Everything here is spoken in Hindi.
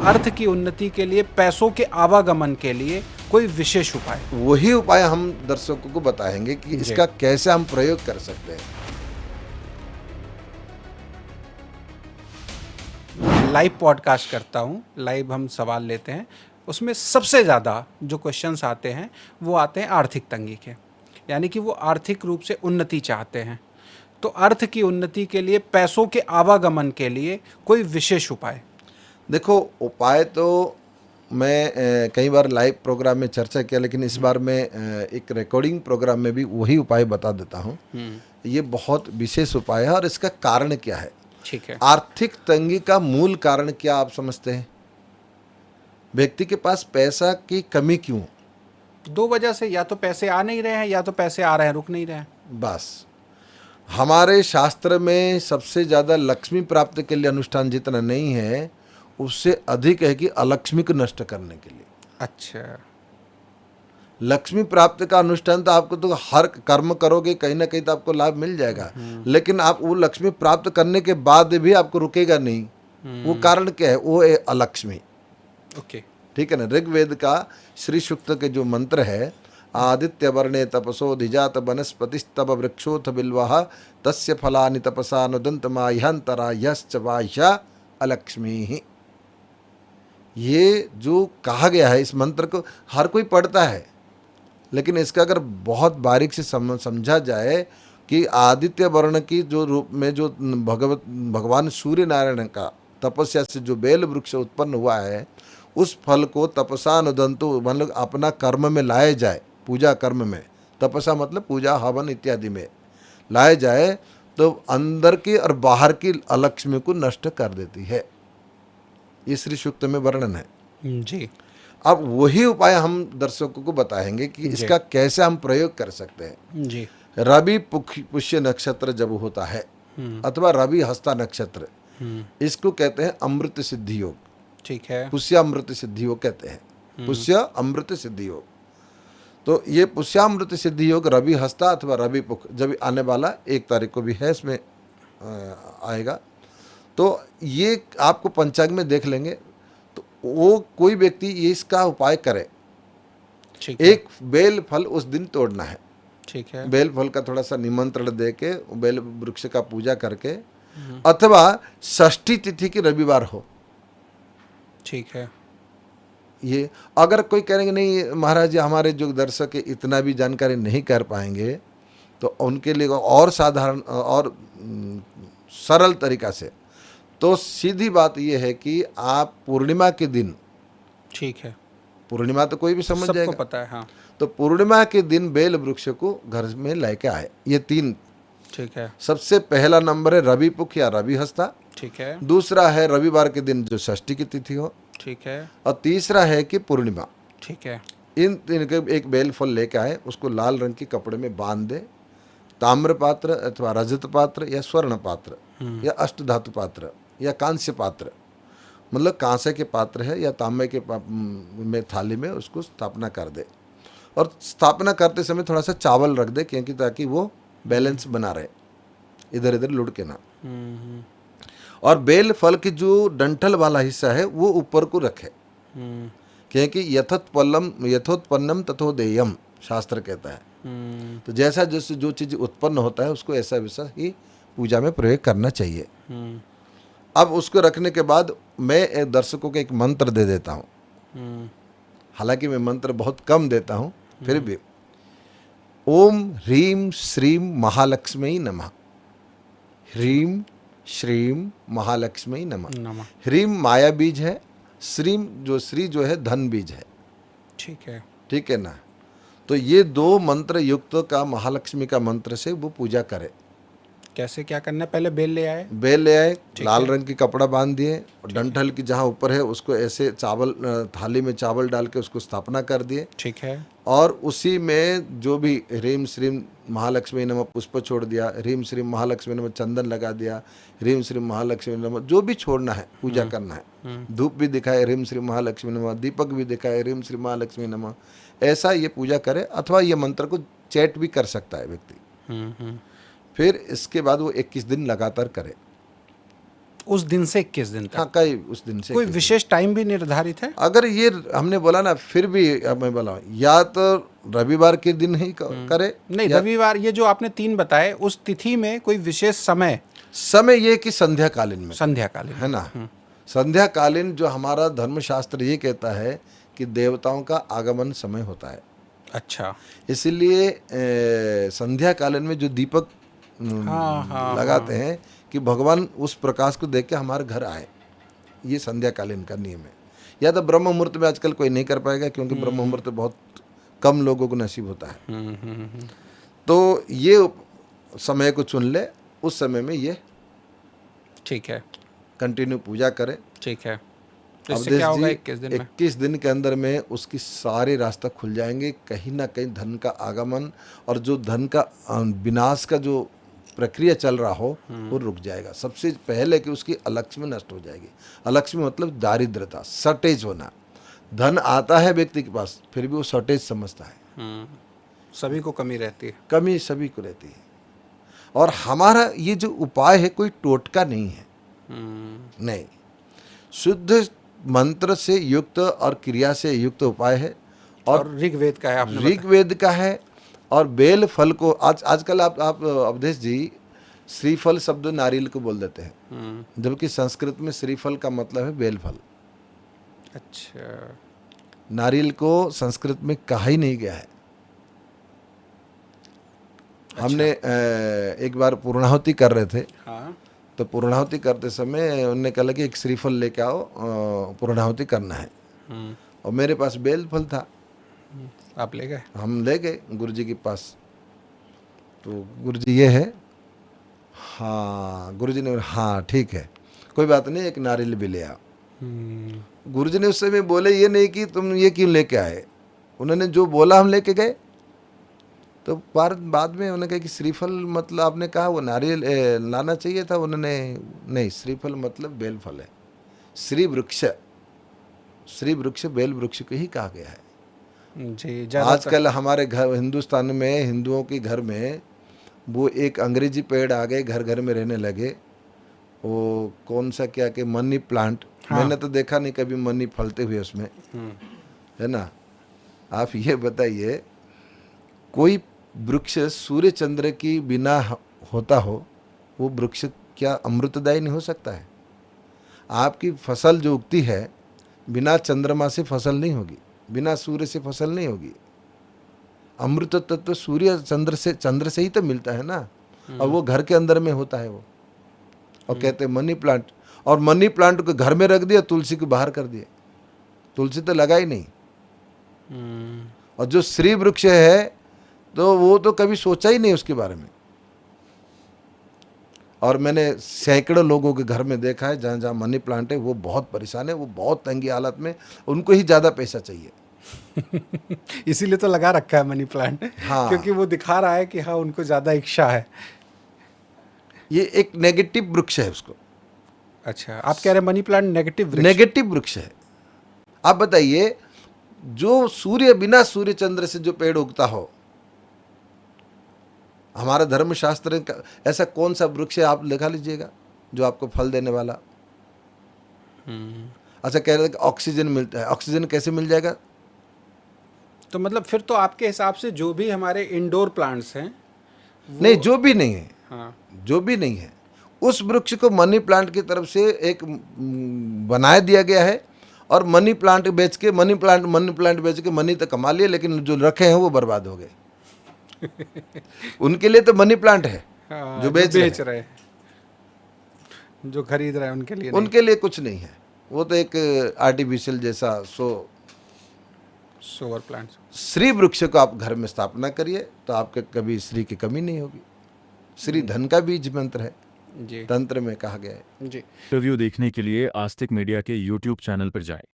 अर्थ की उन्नति के लिए, पैसों के आवागमन के लिए कोई विशेष उपाय? वही उपाय हम दर्शकों को बताएंगे कि जी। इसका कैसे हम प्रयोग कर सकते हैं। लाइव पॉडकास्ट करता हूँ, लाइव हम सवाल लेते हैं। उसमें सबसे ज़्यादा जो क्वेश्चंस आते हैं वो आते हैं आर्थिक तंगी के, यानी कि वो आर्थिक रूप से उन्नति चाहते हैं। तो अर्थ की उन्नति के लिए, पैसों के आवागमन के लिए कोई विशेष उपाय? देखो, उपाय तो मैं कई बार लाइव प्रोग्राम में चर्चा किया, लेकिन इस बार मैं एक रिकॉर्डिंग प्रोग्राम में भी वही उपाय बता देता हूँ। ये बहुत विशेष उपाय है और इसका कारण क्या है। ठीक है। आर्थिक तंगी का मूल कारण क्या आप समझते हैं? व्यक्ति के पास पैसा की कमी क्यों? दो वजह से, या तो पैसे आ नहीं रहे हैं या तो पैसे आ रहे हैं रुक नहीं रहे हैं। बस, हमारे शास्त्र में सबसे ज़्यादा लक्ष्मी प्राप्ति के लिए अनुष्ठान जितना नहीं है, उससे अधिक है कि अलक्ष्मी को नष्ट करने के लिए। अच्छा। लक्ष्मी प्राप्ति का अनुष्ठान तो आपको तो हर कर्म करोगे कहीं ना कहीं तो आपको लाभ मिल जाएगा, लेकिन आप वो लक्ष्मी प्राप्त करने के बाद भी आपको रुकेगा नहीं। वो कारण क्या है? वो है अलक्ष्मी। ओके। ठीक है ना। ऋग्वेद का श्री सूक्त के जो मंत्र है, आदित्य वर्णे तपसो धिजात वनस्पतिस्तव वृक्षोथ बिल्वः तस्य फलानि तपसा नुदन्त माह्यंतरा यश्च बाह्य अलक्ष्मी। ये जो कहा गया है, इस मंत्र को हर कोई पढ़ता है, लेकिन इसका अगर बहुत बारीक से समझा जाए कि आदित्य वर्ण की जो रूप में जो भगवान सूर्य नारायण का तपस्या से जो बेल वृक्ष उत्पन्न हुआ है, उस फल को तपसा अनुदंतु, मतलब अपना कर्म में लाए जाए, पूजा कर्म में, तपसा मतलब पूजा हवन इत्यादि में लाए जाए, तो अंदर की और बाहर की अलक्ष्मी को नष्ट कर देती है। ये श्री सूक्त में वर्णन है जी। अब वही उपाय हम दर्शकों को बताएंगे कि इसका कैसे हम प्रयोग कर सकते हैं। जी। रवि पुष्य नक्षत्र जब होता है अथवा रवि हस्ता नक्षत्र, इसको कहते हैं अमृत सिद्धि योग। ठीक है। पुष्यामृत सिद्धि योग कहते हैं, पुष्य अमृत सिद्धि योग। तो ये पुष्यामृत सिद्धि योग रवि हस्ता अथवा रवि पुख जब आने वाला 1 तारीख को भी है, इसमें आएगा। तो ये आपको पंचांग में देख लेंगे, तो वो कोई व्यक्ति ये इसका उपाय करे। ठीक है। एक बेल फल उस दिन तोड़ना है। ठीक है। बेल फल का थोड़ा सा निमंत्रण दे के बेल वृक्ष का पूजा करके, अथवा षष्ठी तिथि की रविवार हो। ठीक है। ये अगर कोई कहेंगे नहीं महाराज जी हमारे जो दर्शक है इतना भी जानकारी नहीं कर पाएंगे, तो उनके लिए और साधारण और सरल तरीका से, तो सीधी बात यह है कि आप पूर्णिमा के दिन, ठीक है, पूर्णिमा तो कोई भी समझ सबको जाएगा, पता है। हाँ। तो पूर्णिमा के दिन बेल वृक्ष को घर में लेके आए। ये 3। ठीक है। सबसे पहला नंबर है रवि पुख या रवि हस्ता, ठीक है। दूसरा है रविवार के दिन जो षष्ठी की तिथि हो, ठीक है। और तीसरा है कि पूर्णिमा। ठीक है। इन 3 के एक बेल फल लेके आए, उसको लाल रंग के कपड़े में बांध दे। ताम्र पात्र अथवा रजत पात्र या स्वर्ण पात्र या अष्ट धातु पात्र या कांस्य पात्र, मतलब कांसे के पात्र है या तांबे के में थाली में उसको स्थापना कर दे, और स्थापना करते समय थोड़ा सा चावल रख दे, क्योंकि ताकि वो बैलेंस बना रहे, इधर इधर लुढ़के ना। और बेल फल की जो डंठल वाला हिस्सा है वो ऊपर को रखे, क्योंकि यथोत्पन्नम तथोदेयम शास्त्र कहता है। तो जैसा जैसे जो चीज़ उत्पन्न होता है उसको ऐसा वैसा ही पूजा में प्रयोग करना चाहिए। अब उसको रखने के बाद मैं दर्शकों को एक मंत्र दे देता हूँ। हालांकि मैं मंत्र बहुत कम देता हूँ, फिर भी ओम ह्रीम श्रीम महालक्ष्मी नमः। ह्रीम श्रीम महालक्ष्मी नमः। ह्रीम माया बीज है, श्रीम जो श्री जो है धन बीज है। ठीक है। ठीक है ना। तो ये 2 मंत्र युक्त का महालक्ष्मी का मंत्र से वो पूजा करे। कैसे क्या करना है? पहले बेल ले आए, बेल ले आए, लाल रंग की कपड़ा बांध दिए, और डंठल की जहाँ ऊपर है उसको ऐसे चावल थाली में चावल डाल के उसको स्थापना कर दिए। ठीक है। और उसी में जो भी ह्रीम श्रीम महालक्ष्मी नमः पुष्प छोड़ दिया, ह्रीम श्रीम महालक्ष्मी नमः चंदन लगा दिया, ह्रीम श्रीम महालक्ष्मी नमः जो भी छोड़ना है पूजा करना है। धूप भी दिखाए ह्रीम श्रीम महालक्ष्मी नमः, दीपक भी दिखाए ह्रीम श्रीम महालक्ष्मी नमः। ऐसा ये पूजा करे, अथवा ये मंत्र को चैट भी कर सकता है व्यक्ति। फिर इसके बाद वो 21 दिन लगातार करे। उस दिन से 21 दिन तक हाँ, कई उस दिन से कोई 21 विशेष टाइम भी निर्धारित है? अगर ये हमने बोला ना, फिर भी अब मैं बोला या तो रविवार के दिन ही करे, नहीं, या रविवार, ये जो आपने 3 बताए, उस तिथि में कोई विशेष समय? समय ये कि संध्या कालीन में, संध्याकालीन है ना। संध्या कालीन जो हमारा धर्मशास्त्र ये कहता है कि देवताओं का आगमन समय होता है, अच्छा। इसलिए संध्या कालीन में जो दीपक लगाते हैं कि भगवान उस प्रकाश को देख के हमारे घर आए, ये संध्या कालीन का नियम है। या तो ब्रह्म मुहूर्त में आजकल कोई नहीं कर पाएगा, क्योंकि ब्रह्म मुहूर्त बहुत कम लोगों को नसीब होता है। तो ये समय को चुन ले, उस समय में ये ठीक है, कंटिन्यू पूजा करे। ठीक है। तो इससे अवधेश क्या होगा जी, 21 दिन में? 21 दिन के अंदर में उसकी सारे रास्ता खुल जाएंगे, कहीं ना कहीं धन का आगमन और जो धन का विनाश का जो प्रक्रिया चल रहा हो वो रुक जाएगा। सबसे पहले कि उसकी अलक्ष्मी नष्ट हो जाएगी। अलक्ष्मी मतलब दारिद्रता, शॉर्टेज होना। धन आता है व्यक्ति के पास, फिर भी वो शॉर्टेज समझता है। सभी को कमी रहती है। कमी सभी को रहती है। और हमारा ये जो उपाय है कोई टोटका नहीं है, नहीं, शुद्ध मंत्र से युक्त और क्रिया से युक्त उपाय है। और ऋग्वेद का है, आपने ऋग्वेद का है। और बेल फल को आजकल आप अवधेश जी श्रीफल शब्द नारियल को बोल देते हैं, जबकि संस्कृत में श्रीफल का मतलब है बेल फल। अच्छा। नारियल को संस्कृत में कहा ही नहीं गया है। हमने एक बार पूर्णाहुति कर रहे थे, हाँ। तो पूर्णाहुति करते समय उन्होंने कहा कि एक श्रीफल लेके आओ, पूर्णाहुति करना है। और मेरे पास बेल फल था, आप ले गए? हम ले गए गुरुजी के पास। तो गुरुजी ये है, हाँ, गुरुजी ने हाँ ठीक है, कोई बात नहीं, एक नारियल भी ले आओ। गुरुजी ने उस समय बोले ये नहीं कि तुम ये क्यों लेके आए, उन्होंने जो बोला हम लेके गए। तो बाद में उन्होंने कहा कि श्रीफल मतलब आपने कहा वो नारियल लाना चाहिए था, उन्होंने नहीं, श्रीफल मतलब बेल फल है। श्री वृक्ष बेल वृक्ष को ही कहा गया है जी। आजकल हमारे घर हिंदुस्तान में, हिंदुओं के घर में वो एक अंग्रेजी पेड़ आ गए, घर घर में रहने लगे। वो कौन सा क्या कि मनी प्लांट, मैंने तो देखा नहीं कभी मनी फलते हुए उसमें, है ना। आप ये बताइए, कोई वृक्ष सूर्य चंद्र की बिना होता हो, वो वृक्ष क्या अमृतदायी नहीं हो सकता है? आपकी फसल जो उगती है बिना चंद्रमा से फसल नहीं होगी, बिना सूर्य से फसल नहीं होगी। अमृत तत्व सूर्य चंद्र से ही तो मिलता है ना। और वो घर के अंदर में होता है वो। और कहते हैं मनी प्लांट, और मनी प्लांट को घर में रख दिया, तुलसी को बाहर कर दिया, तुलसी तो लगा ही नहीं। और जो श्री वृक्ष है तो वो तो कभी सोचा ही नहीं उसके बारे में। और मैंने सैकड़ों लोगों के घर में देखा है जहाँ जहाँ मनी प्लांट है वो बहुत परेशान है, वो बहुत तंगी हालत में, उनको ही ज़्यादा पैसा चाहिए। इसीलिए तो लगा रखा है मनी प्लांट। हाँ, क्योंकि वो दिखा रहा है कि हाँ उनको ज़्यादा इच्छा है। ये एक नेगेटिव वृक्ष है उसको। अच्छा, आप कह रहे हैं मनी प्लांट नेगेटिव नेगेटिव वृक्ष है। आप बताइए, जो सूर्य बिना सूर्य चंद्र से जो पेड़ उगता हो, हमारा धर्मशास्त्र ऐसा कौन सा वृक्ष है आप लिखा लीजिएगा जो आपको फल देने वाला। अच्छा, कह रहे थे ऑक्सीजन मिलता है, ऑक्सीजन कैसे मिल जाएगा? तो मतलब फिर तो आपके हिसाब से जो भी हमारे इंडोर प्लांट्स हैं नहीं, जो भी नहीं है, हाँ, जो भी नहीं है, उस वृक्ष को मनी प्लांट की तरफ से एक बनाया दिया गया है। और मनी प्लांट बेच के मनी प्लांट बेच के मनी तो कमा लिए, लेकिन जो रखे हैं वो बर्बाद हो गए। उनके लिए तो मनी प्लांट है, हाँ, जो बेच रहे हैं, जो खरीद रहे हैं उनके लिए उनके लिए कुछ नहीं है। वो तो एक आर्टिफिशियल जैसा सोवर प्लांट्स। श्री वृक्ष को आप घर में स्थापना करिए तो आपके कभी श्री की कमी नहीं होगी। श्री धन का बीज मंत्र है, जी, तंत्र में कहा गया है। जी। रिव्यू देखने के लिए आस्तिक मीडिया के YouTube चैनल पर जाएं।